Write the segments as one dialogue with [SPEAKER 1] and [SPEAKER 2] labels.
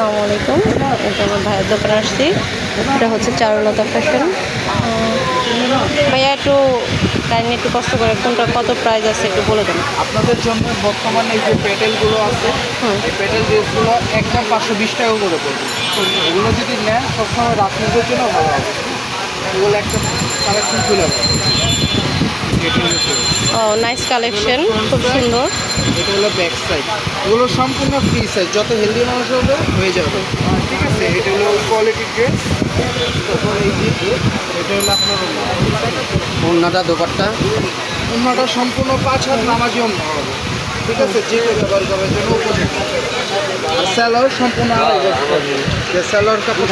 [SPEAKER 1] আসসালামু আলাইকুম। এটা আমার ভাইয়ের দোকানে আসছি। এটা হচ্ছে চারুলতা ফ্যাশন। ভাইয়া একটু কাইন্ডলি একটু কষ্ট করে কোনটা কত প্রাইস আছে একটু বলে দেন।
[SPEAKER 2] আপনাদের জন্য বর্তমানে এই যে পেটেলগুলো আছে, এই পেটেল ড্রেসগুলো একদম 520 টাকা করে পড়বে। এগুলো যদি নেন সবসময় রাত্রিদের জন্য ভালো হবে। এগুলো একটা কালেকশন খুলে হবে।
[SPEAKER 1] ও নাইস কালেকশন, খুব সুন্দর।
[SPEAKER 2] এটা হলো ব্যাক সাইড, এগুলো সম্পূর্ণ ফ্রি সাইজ, যত হেলদি মানুষ হবে হয়ে যাবে। ঠিক আছে, এটা হলো কোয়ালিটি ড্রেস। তারপর এই যে এটা হলো আপনার ওড়নাটা, দোপাট্টা। ওড়নাটা সম্পূর্ণ 5 হাত নামাজি ওড়না হবে। ঠিক আছে, যে কেউ ব্যবহার করার জন্য উপযুক্ত। আর স্যালোয়ার সম্পূর্ণ যে স্যালোয়ার কাপড়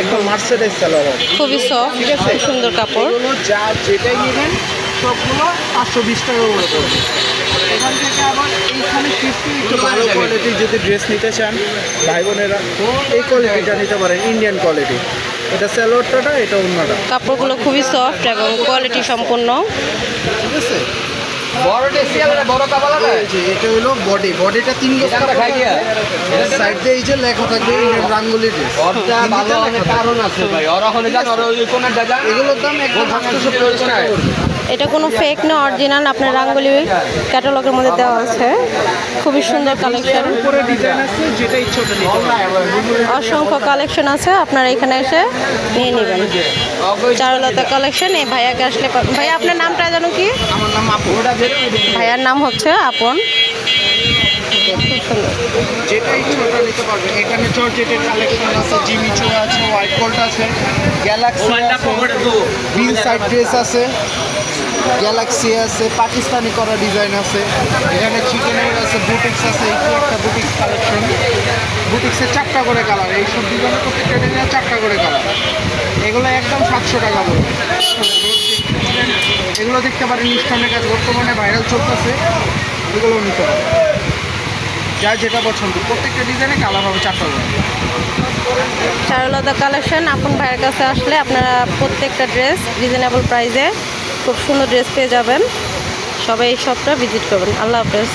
[SPEAKER 2] একদম মার্সেডাইজ স্যালোয়ার হবে,
[SPEAKER 1] খুবই সফট,
[SPEAKER 2] ঠিক আছে,
[SPEAKER 1] সুন্দর কাপড়।
[SPEAKER 2] এগুলো যা যেটাই নেবেন সবগুলো 520 টাকা করে পড়বে। এখান থেকে আবার এইখানে 50 একটু ভালো কোয়ালিটির যদি ড্রেস নিতে চান ভাই বোনেরা, এই কোয়ালিটিটা নিতে পারেন, ইন্ডিয়ান কোয়ালিটি। এটা স্যালোয়ারটা, এটা অন্যটা।
[SPEAKER 1] কাপড়গুলো খুবই সফট এবং কোয়ালিটি সম্পূর্ণ।
[SPEAKER 2] ঠিক আছে, এটা হলো বডি, বডিটা 3 গজ সাইড দিয়ে এই যে লেখা থাকবে ইন্ডিয়ান রাঙ্গুলি ড্রেস। এগুলোর দাম একদম 850 টাকা পড়বে।
[SPEAKER 1] এটা কোনো ফেক না, অরিজিনাল, আপনার রাঙ্গুলি ক্যাটালগের মধ্যে দেওয়া আছে। খুবই সুন্দর কালেকশন,
[SPEAKER 2] উপরে ডিজাইন আছে, যেটা ইচ্ছে ওটা নিতে পারবেন।
[SPEAKER 1] অসংখ্য কালেকশন আছে, আপনারা এখানে এসে নিয়ে নেবেন। চারুলতা কালেকশন। এই ভাইয়াকে আসলে ভাইয়া আপনার নামটা জানো কি?
[SPEAKER 2] আমার নাম আপু।
[SPEAKER 1] ভাইয়ার নাম হচ্ছে আপন। খুব সুন্দর,
[SPEAKER 2] যেটা ইচ্ছে ওটা নিতে পারবেন। এখানে জর্জেটের কালেকশন আছে, জিমিচু আছে, হোয়াইট গোল্ড আছে, গ্যালাক্সি আছে, বিল সাইড ড্রেস আছে, গ্যালাক্সি আছে, পাকিস্তানি করা ডিজাইন আছে, এখানে চিকেনের আছে, বুটিক্স আছে। এইটি একটা বুটিক্স কালেকশন। বুটিক্সের 4টা করে কালার, এইসব ডিজাইনের প্রত্যেকটা ডিজাইনের 4টা করে কালার। এগুলো একদম 700 টাকা পড়বে। এগুলো দেখতে পারেন ইস্টার্নের কাছে বর্তমানে ভাইরাল চলতেছে, এগুলো নিতে পারেন। যা যেটা পছন্দ, প্রত্যেকটা ডিজাইনে কালার হবে 4টা করে।
[SPEAKER 1] চারুলতা কালেকশন। আপন ভাইয়ের কাছে আসলে আপনারা প্রত্যেকটা ড্রেস রিজনেবল প্রাইসে খুব সুন্দর ড্রেস পেয়ে যাবেন। সবাই এই শপটা ভিজিট করবেন। আল্লাহ হাফেজ।